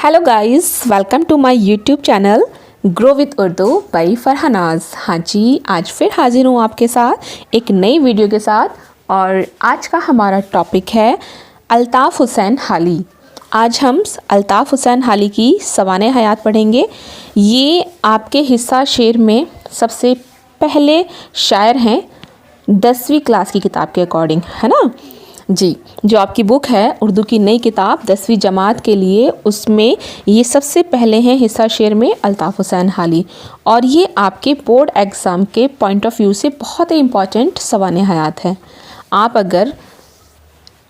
Hello guys, welcome to my YouTube channel grow with Urdu by Farhanaz. हाँ जी, आज फिर हाजिर हूँ आपके साथ एक नई वीडियो के साथ। और आज का हमारा टॉपिक है अल्ताफ़ हुसैन हाली। आज हम अल्ताफ़ हुसैन हाली की सवाने हयात पढ़ेंगे। ये आपके हिस्सा शेर में सबसे पहले शायर हैं 10वीं क्लास की किताब के अकॉर्डिंग, है ना जी। जो आपकी बुक है उर्दू की नई किताब 10वीं जमात के लिए, उसमें ये सबसे पहले हैं हिस्सा शेर में अल्ताफ़ हुसैन हाली। और ये आपके बोर्ड एग्ज़ाम के पॉइंट ऑफ व्यू से बहुत ही इम्पॉर्टेंट सवाने हयात है। आप अगर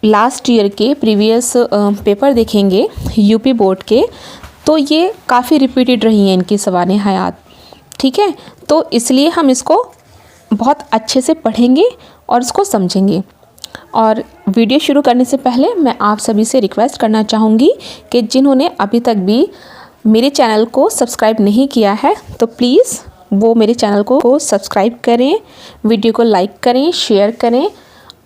लास्ट ईयर के प्रीवियस पेपर देखेंगे यूपी बोर्ड के, तो ये काफ़ी रिपीटेड रही हैं इनकी सवाने हयात। ठीक है, तो इसलिए हम इसको बहुत अच्छे से पढ़ेंगे और इसको समझेंगे। और वीडियो शुरू करने से पहले मैं आप सभी से रिक्वेस्ट करना चाहूँगी कि जिन्होंने अभी तक भी मेरे चैनल को सब्सक्राइब नहीं किया है तो प्लीज़ वो मेरे चैनल को सब्सक्राइब करें, वीडियो को लाइक करें, शेयर करें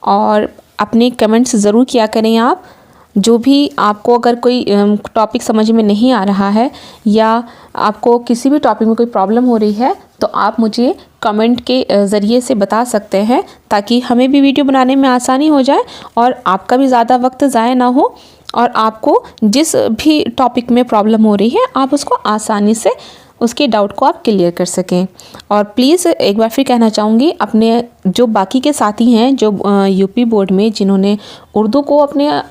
और अपने कमेंट्स ज़रूर किया करें। आप जो भी आपको अगर कोई टॉपिक समझ में नहीं आ रहा है या आपको किसी भी टॉपिक में कोई प्रॉब्लम हो रही है तो आप मुझे कमेंट के ज़रिए से बता सकते हैं, ताकि हमें भी वीडियो बनाने में आसानी हो जाए और आपका भी ज़्यादा वक्त ज़ाया ना हो। और आपको जिस भी टॉपिक में प्रॉब्लम हो रही है आप उसको आसानी से उसके डाउट को आप क्लियर कर सकें। और प्लीज़ एक बार फिर कहना चाहूँगी, अपने जो बाकी के साथी हैं जो यूपी बोर्ड में जिन्होंने उर्दू को अपने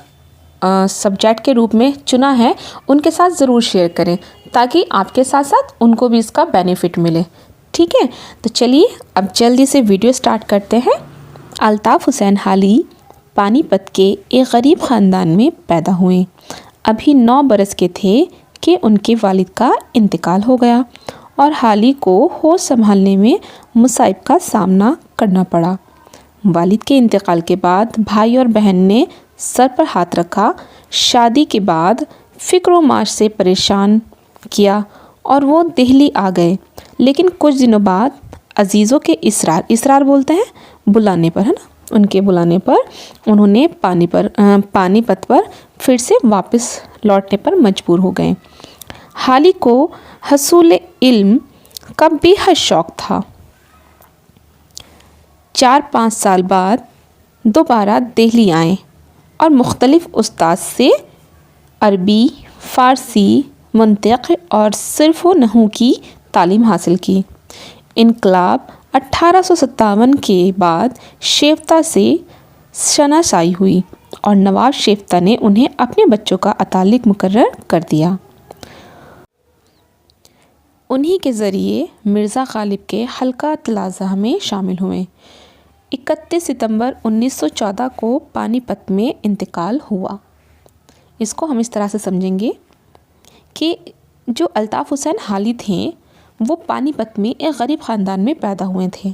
सब्जेक्ट के रूप में चुना है, उनके साथ ज़रूर शेयर करें ताकि आपके साथ साथ उनको भी इसका बेनिफिट मिले। ठीक है, तो चलिए अब जल्दी से वीडियो स्टार्ट करते हैं। अल्ताफ़ हुसैन हाली पानीपत के एक गरीब ख़ानदान में पैदा हुए। अभी 9 बरस के थे कि उनके वालिद का इंतकाल हो गया और हाली को होश संभालने में मुसाइब का सामना करना पड़ा। वालिद के इंतकाल के बाद भाई और बहन ने सर पर हाथ रखा। शादी के बाद फ़िक्र व माश से परेशान किया और वो दिल्ली आ गए। लेकिन कुछ दिनों बाद अजीज़ों के इसरार बोलते हैं बुलाने पर, है ना, उनके बुलाने पर उन्होंने पानीपत पर फिर से वापस लौटने पर मजबूर हो गए। हाली को हसूल इल्म का बेहद शौक़ था। 4-5 साल बाद दोबारा दिल्ली आए और मुख्तलिफ़ उस्ताद से अरबी, फ़ारसी, मंतिक़ और सिर्फ़ व नहू की तालीम हासिल की। इनकलाब 1857 के बाद शेफ्ता से शनासाई हुई और नवाब शेफ्ता ने उन्हें अपने बच्चों का अतालिक मुकर्रर कर दिया। उन्हीं के ज़रिए मिर्ज़ा गालिब के हल्का तलाज़ा में शामिल हुए। 31 सितंबर 1914 को पानीपत में इंतकाल हुआ। इसको हम इस तरह से समझेंगे कि जो अल्ताफ़ हुसैन हाली थे वो पानीपत में एक गरीब ख़ानदान में पैदा हुए थे।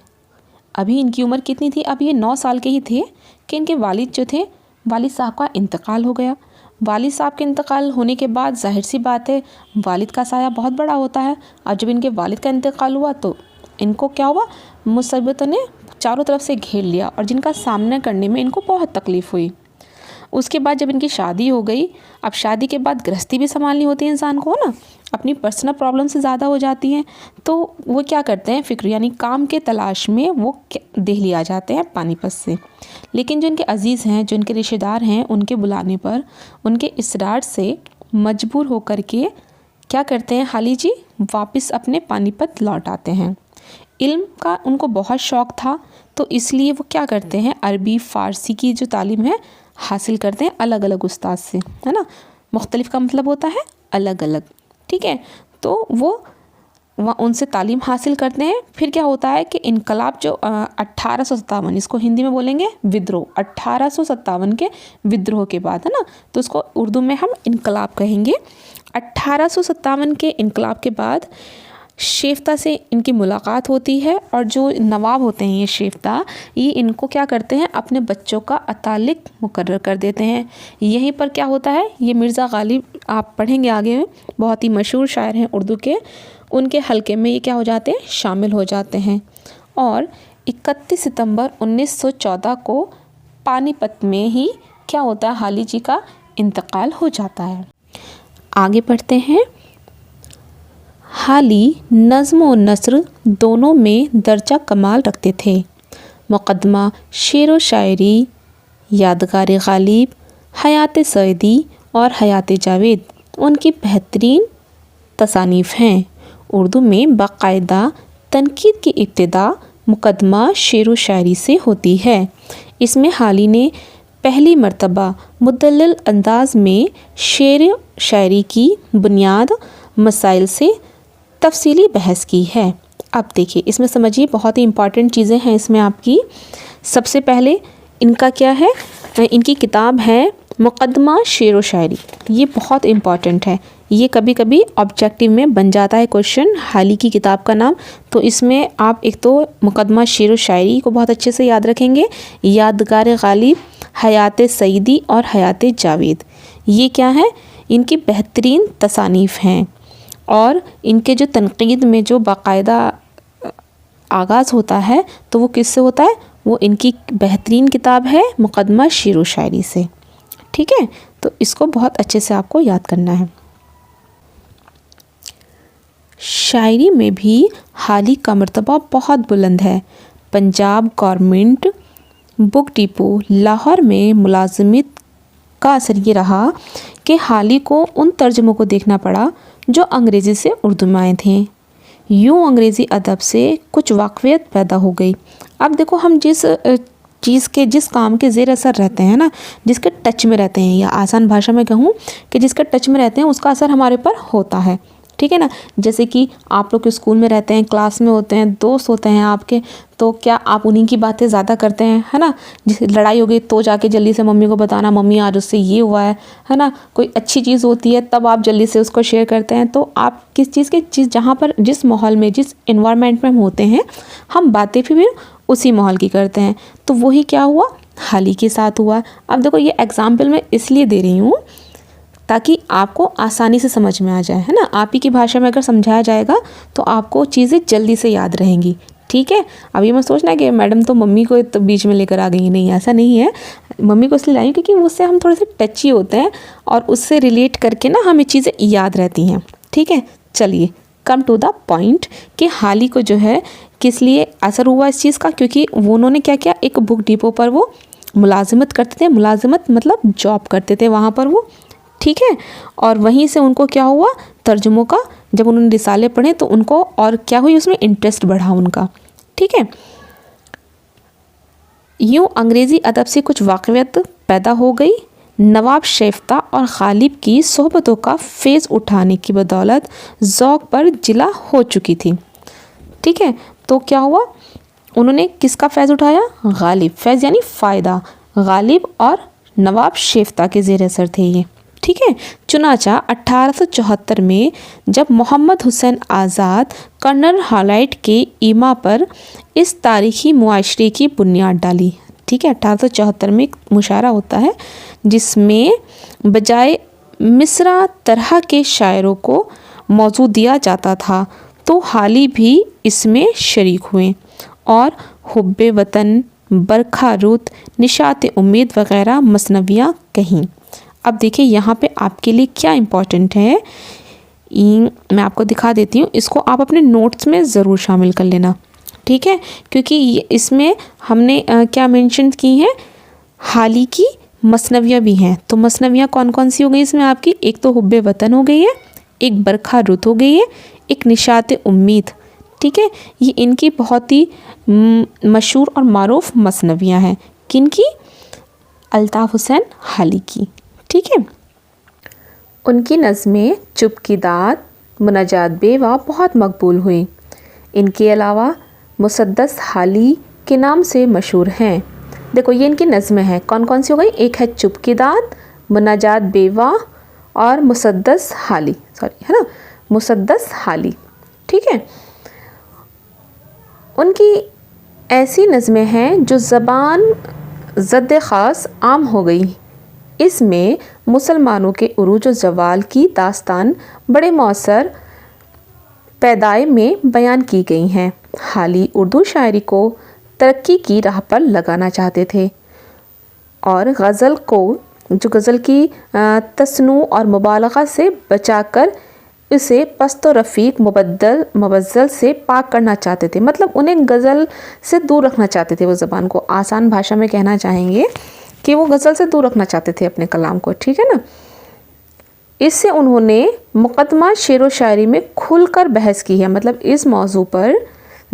अभी इनकी उम्र कितनी थी? अभी ये 9 साल के ही थे कि इनके वालिद जो थे, वालिद साहब का इंतकाल हो गया। वालिद साहब के इंतकाल होने के बाद जाहिर सी बात है वालिद का साया बहुत बड़ा होता है। और जब इनके वालिद का इंतकाल हुआ तो इनको क्या हुआ, मुसीबतों ने चारों तरफ से घेर लिया और जिनका सामना करने में इनको बहुत तकलीफ़ हुई। उसके बाद जब इनकी शादी हो गई, अब शादी के बाद गृहस्थी भी संभालनी होती है इंसान को ना, अपनी पर्सनल प्रॉब्लम से ज़्यादा हो जाती हैं, तो वो क्या करते हैं, फ़िक्र यानी काम के तलाश में वो दिल्ली आ जाते हैं पानीपत से। लेकिन जो इनके अजीज़ हैं, जो इनके रिश्तेदार हैं, उनके बुलाने पर, उनके इसरार से मजबूर होकर के क्या करते हैं, हाली जी वापस अपने पानीपत लौट आते हैं। इल्म का उनको बहुत शौक़ था, तो इसलिए वो क्या करते हैं, अरबी, फ़ारसी की जो तालीम है हासिल करते हैं अलग अलग उस्ताद से, है ना। मुख्तलिफ़ का मतलब होता है अलग अलग, ठीक है। तो वो वहाँ उनसे तालीम हासिल करते हैं। फिर क्या होता है कि इनकलाब जो 1857, इसको हिंदी में बोलेंगे विद्रोह, 1857 के विद्रोह के बाद, है ना, तो उसको उर्दू में हम इनकलाब कहेंगे। 1857 के इनकलाब के बाद शेफ्ता से इनकी मुलाकात होती है और जो नवाब होते हैं ये शेफ्ता, ये इनको क्या करते हैं, अपने बच्चों का अतालिक मुकर्रर कर देते हैं। यहीं पर क्या होता है, ये मिर्ज़ा गालिब आप पढ़ेंगे आगे में, बहुत ही मशहूर शायर हैं उर्दू के, उनके हलके में ये क्या हो जाते हैं, शामिल हो जाते हैं। और 31 सितंबर 1914 को पानीपत में ही क्या होता है, हाली जी का इंतकाल हो जाता है। आगे पढ़ते हैं। हाली नज़्म और नस्र दोनों में दर्जा कमाल रखते थे। मुक़द्दमा शेर व शायरी, यादगार गालिब, हयात सईदी और हयात जावेद उनकी बेहतरीन तसानीफ़ हैं। उर्दू में बाकायदा तनकीद की इब्तिदा मुक़द्दमा शेर व शायरी से होती है। इसमें हाली ने पहली मर्तबा मुदल्लल अंदाज में शेर शायरी की बुनियाद मसाइल से तफसीली बहस की है। अब देखिए इसमें समझिए बहुत ही इम्पॉर्टेंट चीज़ें हैं इसमें आपकी। सबसे पहले इनका क्या है, इनकी किताब है मुक़द्दमा शेर व शायरी। ये बहुत इम्पॉर्टेंट है, ये कभी कभी ऑब्जेक्टिव में बन जाता है क्वेश्चन, हाली की किताब का नाम। तो इसमें आप एक तो मुक़द्दमा शेर व शायरी को बहुत अच्छे से याद रखेंगे, यादगार गालिब, हयात सईदी और हयात जावेद, ये क्या है, इनकी बेहतरीन तसानीफ़ हैं। और इनके जो तनकीद में जो बाकायदा आगाज़ होता है तो वो किससे होता है, वो इनकी बेहतरीन किताब है मुक़द्दमा शेर व शायरी से। ठीक है, तो इसको बहुत अच्छे से आपको याद करना है। शायरी में भी हाली का मर्तबा बहुत बुलंद है। Punjab government book depot Lahore में मुलाजमत का असर ये रहा कि हाली को उन तर्जुमों को देखना पड़ा जो अंग्रेज़ी से उर्दू में आए थे। यूँ अंग्रेज़ी अदब से कुछ वाक़फ़ियत पैदा हो गई। अब देखो हम जिस चीज़ के, जिस काम के ज़ेर असर रहते हैं ना, जिसके टच में रहते हैं, या आसान भाषा में कहूँ कि जिसके टच में रहते हैं, उसका असर हमारे पर होता है। ठीक है ना। जैसे कि आप लोग स्कूल में रहते हैं, क्लास में होते हैं, दोस्त होते हैं आपके, तो क्या आप उन्हीं की बातें ज़्यादा करते हैं, है ना। जिस लड़ाई हो गई तो जाके जल्दी से मम्मी को बताना, मम्मी आज उससे ये हुआ है ना। कोई अच्छी चीज़ होती है तब आप जल्दी से उसको शेयर करते हैं। तो आप किस चीज़ की चीज़, जहाँ पर जिस माहौल में, जिस इन्वायरमेंट में हम होते हैं, हम बातें फिर उसी माहौल की करते हैं। तो वही क्या हुआ, हाली के साथ हुआ। अब देखो ये एग्जाम्पल मैं इसलिए दे रही हूँ ताकि आपको आसानी से समझ में आ जाए, है ना। आप ही की भाषा में अगर समझाया जाएगा तो आपको चीज़ें जल्दी से याद रहेंगी। ठीक है। अब ये मत सोचना कि मैडम तो मम्मी को तो बीच में लेकर आ गई, नहीं, ऐसा नहीं है। मम्मी को इसलिए लाई क्योंकि उससे हम थोड़े से टची होते हैं और उससे रिलेट करके ना हमें चीज़ें याद रहती हैं। ठीक है, चलिए कम टू द पॉइंट कि हाली को जो है किस लिए असर हुआ इस चीज़ का, क्योंकि वो उन्होंने क्या किया, एक बुक डिपो पर वो मुलाजिमत करते थे। मुलाजिमत मतलब जॉब करते थे वहाँ पर वो। ठीक है। और वहीं से उनको क्या हुआ, तर्जुमों का, जब उन्होंने रिसाले पढ़े तो उनको और क्या हुई, उसमें इंटरेस्ट बढ़ा उनका। ठीक है। यूँ अंग्रेज़ी अदब से कुछ वाक़ियत पैदा हो गई। नवाब शेफ्ता और गालिब की सोहबतों का फ़ेज़ उठाने की बदौलत ज़ौक़ पर जिला हो चुकी थी। ठीक है। तो क्या हुआ, उन्होंने किसका फ़ैज़ उठाया, गालिब, फ़ैज़ यानी फ़ायदा, गालिब और नवाब शेफ्ता के ज़ेर असर थे ये। ठीक है। चुनाचा 1874 में जब मोहम्मद हुसैन आज़ाद कर्नल हालाइट के ईमा पर इस तारीख़ी मुआशरे की बुनियाद डाली। ठीक है। 1874 में एक मुशायरा होता है जिसमें बजाय मिसरा तरह के शायरों को मौजू दिया जाता था, तो हाली भी इसमें शरीक हुए और हुब्बे वतन, बरखा रुत, निशात उम्मीद वग़ैरह मसनवियाँ कहीं। अब देखिए यहाँ पे आपके लिए क्या इम्पोर्टेंट है, मैं आपको दिखा देती हूँ। इसको आप अपने नोट्स में ज़रूर शामिल कर लेना। ठीक है। क्योंकि इसमें हमने क्या मेंशन की हैं, हाली की मसनवियाँ भी हैं। तो मसनवियाँ कौन कौन सी हो गई इसमें आपकी, एक तो हुब्बे वतन हो गई है, एक बरखा रुत हो गई है, एक निशात उम्मीद। ठीक है। ये इनकी बहुत ही मशहूर और मारूफ मसनवियाँ हैं। किनकी, अल्ताफ़ हुसैन हाली की। ठीक है। उनकी नज़में चुप की दाद, मुनाजात बेवा बहुत मकबूल हुई। इनके अलावा मुसद्दस हाली के नाम से मशहूर हैं। देखो ये इनकी नज़में हैं, कौन कौन सी हो गई, एक है चुप की दाद, मुनाजात बेवा और मुसद्दस हाली, सॉरी, है ना, मुसद्दस हाली। ठीक है। उनकी ऐसी नज़में हैं जो ज़बान ज़द ख़ास आम हो गई। इसमें मुसलमानों के उरूज व ज़वाल की दास्तान बड़े मौसर पैदाए में बयान की गई हैं। हाली उर्दू शायरी को तरक्की की राह पर लगाना चाहते थे और गज़ल को जो गज़ल की तस्नू और मुबालगा से बचाकर इसे पस्त व रफ़ीक मुबद्दल से पाक करना चाहते थे। मतलब उन्हें गज़ल से दूर रखना चाहते थे, वो ज़बान को आसान भाषा में कहना चाहेंगे कि वो गज़ल से दूर रखना चाहते थे अपने कलाम को, ठीक है ना। इससे उन्होंने मुक़द्दमा शेर व शायरी में खुलकर बहस की है। मतलब इस मौजू पर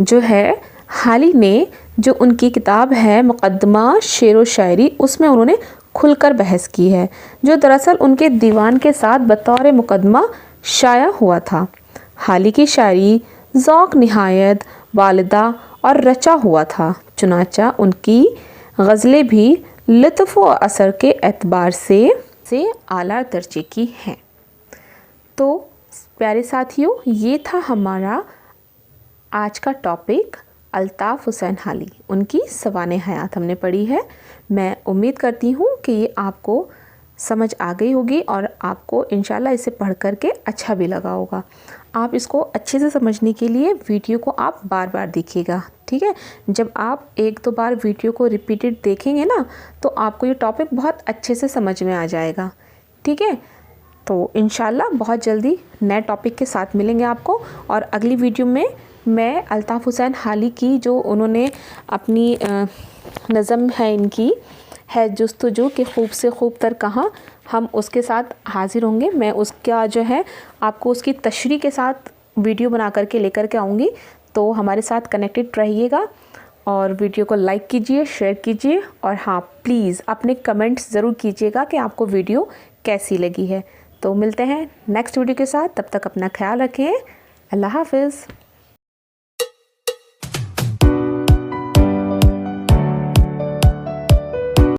जो है हाली ने जो उनकी किताब है मुक़द्दमा शेर व शायरी, उसमें उन्होंने खुलकर बहस की है, जो दरअसल उनके दीवान के साथ बतौर मुक़द्दमा शाया हुआ था। हाली की शायरी ज़ौक़ निहायत वालिदा और रचा हुआ था, चुनाचा उनकी गज़लें भी लुत्फ़ व असर के एतबार से आला दर्जे की हैं। तो प्यारे साथियों, ये था हमारा आज का टॉपिक, अल्ताफ़ हुसैन हाली, उनकी सवाने हयात हमने पढ़ी है। मैं उम्मीद करती हूँ कि ये आपको समझ आ गई होगी और आपको इंशाल्लाह इसे पढ़ कर के अच्छा भी लगा होगा। आप इसको अच्छे से समझने के लिए वीडियो को आप बार बार देखिएगा, ठीक है। जब आप एक दो बार वीडियो को रिपीटेड देखेंगे ना, तो आपको ये टॉपिक बहुत अच्छे से समझ में आ जाएगा, ठीक है। तो इंशाल्लाह बहुत जल्दी नए टॉपिक के साथ मिलेंगे आपको। और अगली वीडियो में मैं अल्ताफ़ हुसैन हाली की जो उन्होंने अपनी नज़म है, इनकी है जुस्तजू के खूब से खूब तर कहाँ, हम उसके साथ हाज़िर होंगे। मैं उसका जो है आपको उसकी तशरीह के साथ वीडियो बना करके लेकर के आऊँगी। तो हमारे साथ कनेक्टेड रहिएगा और वीडियो को लाइक कीजिए, शेयर कीजिए और हाँ, प्लीज़ अपने कमेंट्स ज़रूर कीजिएगा कि आपको वीडियो कैसी लगी है। तो मिलते हैं नेक्स्ट वीडियो के साथ, तब तक अपना ख्याल रखें। अल्लाह हाफ़िज़।